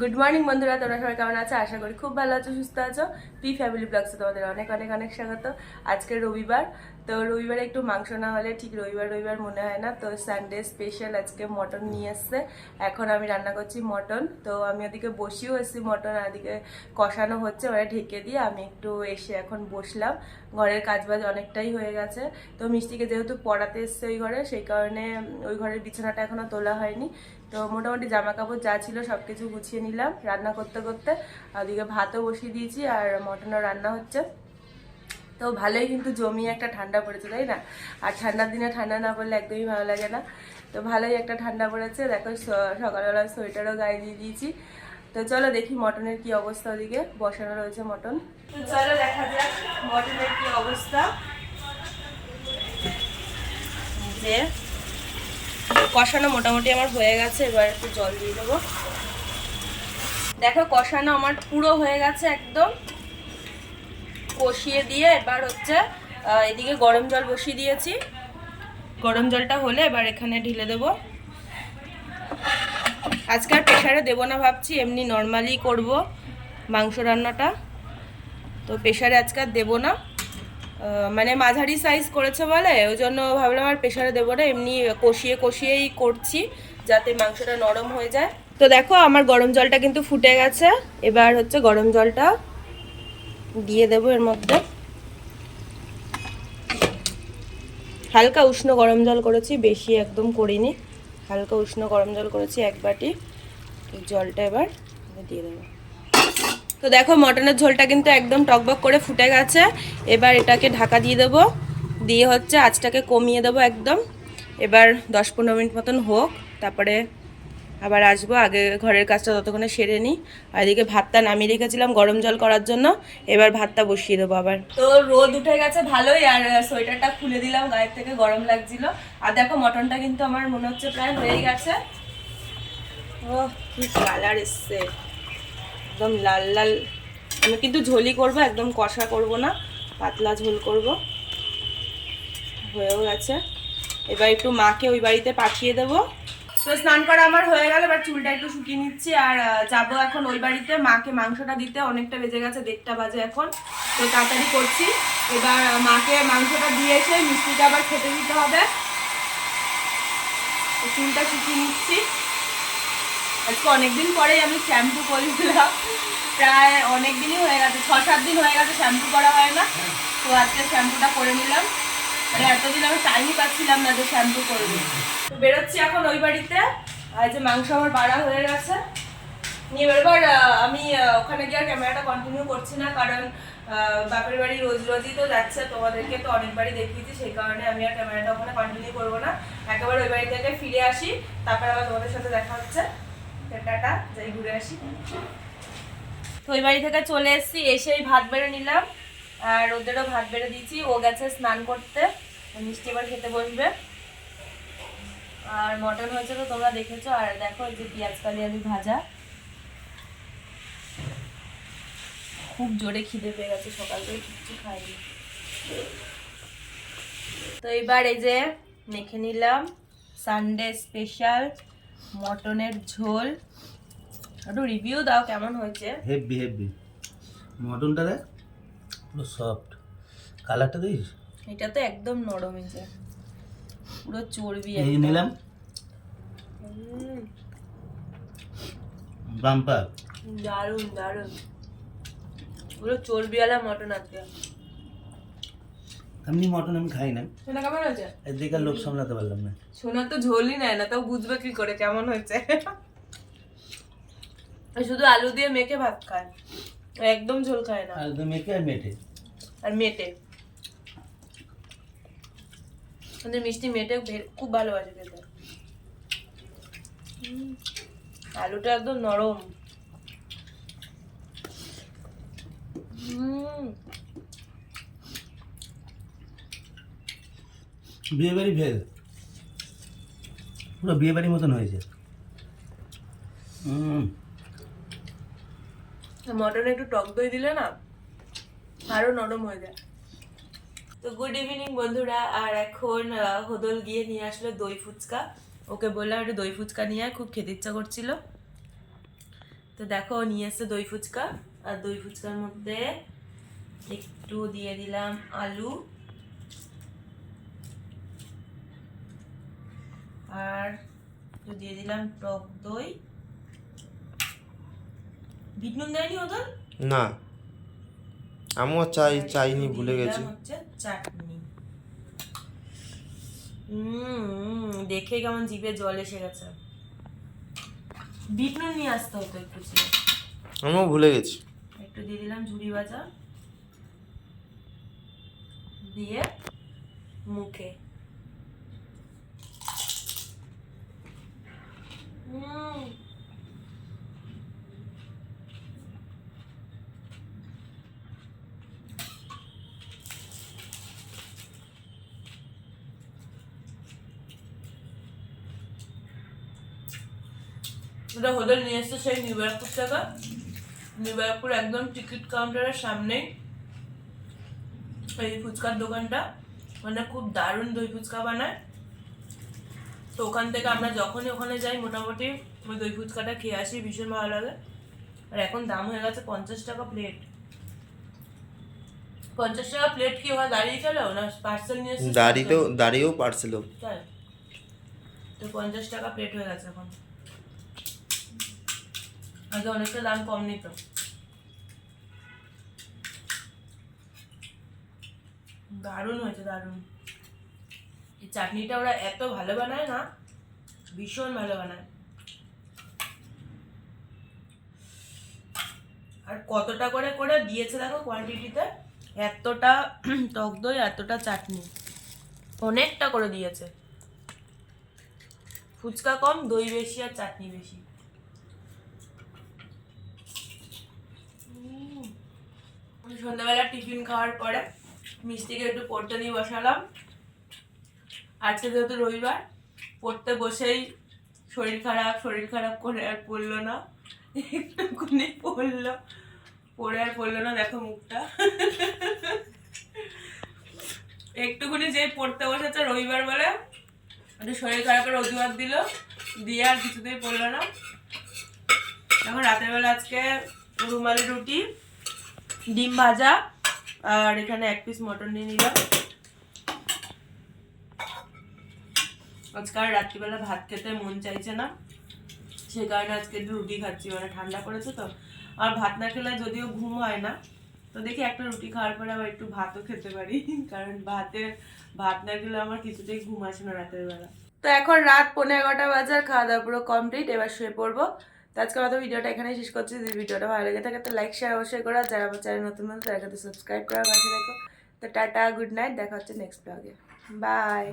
Good morning বন্ধুরা, তোমরা সবাই কেমন আছো? আশা করি খুব ভালো আছো, সুস্থ আছো। পি ফ্যামিলি ব্লগসে তোমাদের অনেক অনেক অনেক স্বাগত। আজকে রবিবার, তো রবিবারে একটু মাংস না হলে ঠিক রবিবার রবিবার মনে হয় না। তো সানডে স্পেশাল আজকে মটন নিয়ে এসছে। এখন আমি রান্না করছি মটন। তো আমি ওদিকে বসিয়েও এসেছি মটন, আর এদিকে কষানো হচ্ছে, ওরা ঢেকে দিয়ে আমি একটু এসে এখন বসলাম। ঘরের কাজবাজ অনেকটাই হয়ে গেছে। তো মিষ্টিকে যেহেতু পড়াতে এসছে ওই ঘরে, সেই কারণে ওই ঘরের বিছানাটা এখনো তোলা হয়নি। তো মোটামুটি জামা কাপড় যা ছিল সব কিছু গুছিয়ে নিলাম রান্না করতে করতে। ওদিকে ভাতও বসিয়ে দিয়েছি আর মটনও রান্না হচ্ছে। তো ভালোই কিন্তু জমিয়ে একটা ঠান্ডা পড়েছে, তাই না? আর ঠান্ডার দিনে ঠান্ডা না পড়লে একদমই ভালো লাগে না। তো ভালোই একটা ঠান্ডা পড়েছে, দেখো সকালবেলা সোয়েটারও গায়ে দিয়ে দিয়েছি। তো চলো দেখি মটনের কি অবস্থা, ওদিকে বসানো রয়েছে মটন। তো চলো দেখা যাক মটনের কি অবস্থা। যে কষানো মোটামুটি আমার হয়ে গেছে, এবার একটু জল দিয়ে দেবো। দেখো কষানো আমার পুরো হয়ে গেছে একদম। কষিয়ে দিয়ে এবার হচ্ছে এদিকে গরম জল বসিয়ে দিয়েছি। গরম জলটা হলে এবার এখানে ঢেলে দেব। আজকে আর প্রেশারে দেবো না, ভাবছি এমনি নর্মালি করব মাংস রান্নাটা। তো প্রেশারে আজকে আর দেবো না, মানে মাঝারি সাইজ করেছে বলে ওই জন্য ভাবলাম আর প্রেশারে দেবো না, এমনি কষিয়ে কষিয়েই করছি যাতে মাংসটা নরম হয়ে যায়। তো দেখো আমার গরম জলটা কিন্তু ফুটে গেছে। এবার হচ্ছে গরম জলটা দিয়ে দেবো এর মধ্যে। হালকা উষ্ণ গরম জল করেছি, বেশি একদম করিনি। হালকা উষ্ণ গরম জল করেছি এক বাটি। এই জলটা এবার দিয়ে দেবো। তো দেখো মটনের ঝোলটা কিন্তু একদম টকবক করে ফুটে গেছে। এবার এটাকে ঢাকা দিয়ে দেবো, দিয়ে হচ্ছে আঁচটাকে কমিয়ে দেবো একদম। এবার 10-15 মিনিট মতন হোক, তারপরে আবার আসবো। আগে ঘরের কাজটা ততক্ষণে সেরে নিই। আর এদিকে ভাতটা নামিয়ে রেখেছিলাম গরম জল করার জন্য, এবার ভাতটা বসিয়ে দেবো আবার। তো রোদ উঠে গেছে ভালোই, আর সোয়েটারটা খুলে দিলাম, গায়ের থেকে গরম লাগছিল। আর দেখো মটনটা কিন্তু আমার মনে হচ্ছে প্রায় হয়েই গেছে। ও কি কালার এসছে, একদম লাল লাল। আমি কিন্তু ঝোলই করবো, একদম কষা করব না, পাতলা ঝোল করব। হয়েও গেছে। এবার একটু মাকে ওই বাড়িতে পাঠিয়ে দেবো। তো স্নান করা আমার হয়ে গেল, এবার চুলটা একটু শুকিয়ে নিচ্ছি আর যাবো এখন ওই বাড়িতে মাকে মাংসটা দিতে। অনেকটা বেজে গেছে, 1:30 বাজে এখন। তো তাড়াতাড়ি করছি। এবার মাকে মাংসটা দিয়ে এসে মিষ্টিটা আবার খেতে দিতে হবে। চুলটা শুকিয়ে নিচ্ছি। আজকে অনেকদিন পরেই আমি শ্যাম্পু করলাম, প্রায় অনেক দিনই হয়ে গেছে, 6-7 দিন হয়ে গেছে শ্যাম্পু করা হয় না। তো আজকে শ্যাম্পুটা করে নিলাম, মানে এতদিন আমি টাইমই পাচ্ছিলাম না যে শ্যাম্পু করবো। তো বেরোচ্ছি এখন ওই বাড়িতে। আর যে মাংস আমার বাড়া হয়ে গেছে, নিয়ে এবার আমি ওখানে গিয়ে ক্যামেরাটা কন্টিনিউ করছি না, কারণ বাপের বাড়ি রোজ রোজই তো যাচ্ছে, তোমাদেরকে তো অনেকবারই দেখিয়েছি, সেই কারণে আমি আর ক্যামেরাটা ওখানে কন্টিনিউ করবো না। একেবারে ওই বাড়ি থেকে ফিরে আসি, তারপরে আবার তোমাদের সাথে দেখা হচ্ছে। টাটা, যাই ঘুরে আসি। তো ওই বাড়ি থেকে চলে এসেছি, এসেই ভাত বেড়ে নিলাম, আর ওদেরও ভাত বেড়ে দিয়েছি। ও গেছে স্নান করতে, মিষ্টি এবার খেতে বসবে। আর মটন হয়েছে তো তোমরা দেখেছো। আর দেখো এই যে পেঁয়াজ কালি আলু ভাজা। খুব জোরে খিদে পেয়ে গেছে, সকাল থেকে কিচ্ছু খাইনি। তো এবার এই যে মেখে নিলাম সানডে স্পেশাল মটনের ঝোল। একটু রিভিউ দাও কেমন হয়েছে। হেভি হেভি মটনটা দেখ, পুরো সফট। কালারটা দেখিস, এটা তো একদম নরম হয়েছে, পুরো চর্বি এই নিলাম বাম্পার। দারুন দারুন, পুরো চর্বিওয়ালা মটন আছে। এমনি মটন আমি খাই না। শোনা কেমন হয়েছে? এদিকে লোক সামলাতে পারলাম না। শোনা তো ঝোলই নেয় না, তাও বুঝবে কি করে কেমন হয়েছে। শুধু আলু দিয়ে মেখে ভাত খায়, একদম ঝোল খায় না। আর তো মেখে আর মেটে আর মেটে, আমাদের মিষ্টি মেটে খুব ভালোবাসে খেতে। আলুটা একদম নরম। বিয়ে বাড়ি ভেল, পুরো বিয়ে বাড়ির মতন হয়েছে। মটনে একটু টক দই দিলে না আরো নরম হয়ে যায়। তো গুড ইভিনিং বন্ধুরা। আর এখন হোদল গিয়ে নিয়ে আসলো দই ফুচকা। ওকে বললাম একটু দই ফুচকা নিয়ে আয়, খুব খেতে ইচ্ছা করছিল। তো দেখো নিয়ে এসছে দই ফুচকা, আর দই ফুচকার মধ্যে একটু দিয়ে দিলাম আলু, আর একটু দিয়ে দিলাম টক দই। বিট নুন দেয়নি ওদের? না, আমিও চাইনি, ভুলে গেছি। হচ্ছে চাটনি। দেখে কেমন জিভে জল এসে গেছে। বিট নুন নিয়ে আসতে হতো একটু ছিল। আমিও ভুলে গেছি। একটু দিয়ে দিলাম ঝুড়ি ভাজা, দিয়ে মুখে এটা হোটেল নিয়ে এসছে সেই নিউ ব্যারাকপুর থেকে। নিউ ব্যারাকপুর একদম টিকিট কাউন্টারের সামনেই এই ফুচকার দোকানটা, মানে খুব দারুণ দই ফুচকা বানায়। তো ওখান থেকে আমরা যখনই ওখানে যাই মোটামুটি ওই দই ফুচকাটা খেয়ে আসি, ভীষণ ভালো লাগে। আর এখন দাম হয়ে গেছে 50 টাকা প্লেট। 50 টাকা প্লেট কি ওরা দাঁড়িয়ে খেলো না পার্সেল নিয়ে এসে? দাঁড়িয়েও পার্সেল। তাই তো 50 টাকা প্লেট হয়ে গেছে এখন, আগে অনেকটা দাম কম নিত। দারুণ হয়েছে, দারুণ। এই চাটনিটা ওরা এত ভালো বানায় না, ভীষণ ভালো বানায়। আর কতটা করে করে দিয়েছে দেখো কোয়ান্টিটিতে, এতটা টক দই, এতটা চাটনি, অনেকটা করে দিয়েছে। ফুচকা কম, দই বেশি আর চাটনি বেশি। সন্ধ্যাবেলা টিফিন খাওয়ার পরে মিষ্টিকে একটু পড়তে নিয়ে বসালাম। আজকে যেহেতু রবিবার, পড়তে বসেই শরীর খারাপ করে আর পড়লো না, একটুখানি পড়লো, পড়ে আর পড়লো না। দেখো মুখটা, একটুখানি যে পড়তে বসেছে রবিবার বলে একটু শরীর খারাপের অজুহাত দিল, দিয়ে আর কিছুতেই পড়লো না। এখন রাতের বেলা আজকে রুমালি রুটি, ডিম ভাজা, আর এখানে 1 পিস মটন নিয়ে নিলাম। আজকে আর রাত্রিবেলা ভাত খেতে মন চাইছে না, সেই কারণে আজকে একটু রুটি খাচ্ছি, মানে ঠান্ডা পড়েছে তো। আর ভাত না খেলে যদিও ঘুম হয় না, তো দেখি একটা রুটি খাওয়ার পরে আবার একটু ভাতও খেতে পারি, কারণ ভাত না খেলে আমার কিছুতেই ঘুম আসে না রাতের বেলা। তো এখন রাত 11:15 বাজে, আর খাওয়া দাওয়া পুরো কমপ্লিট, এবার শুয়ে পড়বো। তো আজকে মতো ভিডিওটা এখানে শেষ করছি। যদি ভিডিওটা ভালো লেগে থাকে তো লাইক শেয়ার অবশ্যই করো, যারা আমার চ্যানেল নতুন তারা সাবস্ক্রাইব করার পাশে দেখো। তো টাটা, গুড নাইট, দেখা হচ্ছে নেক্সট ব্লগে, বাই।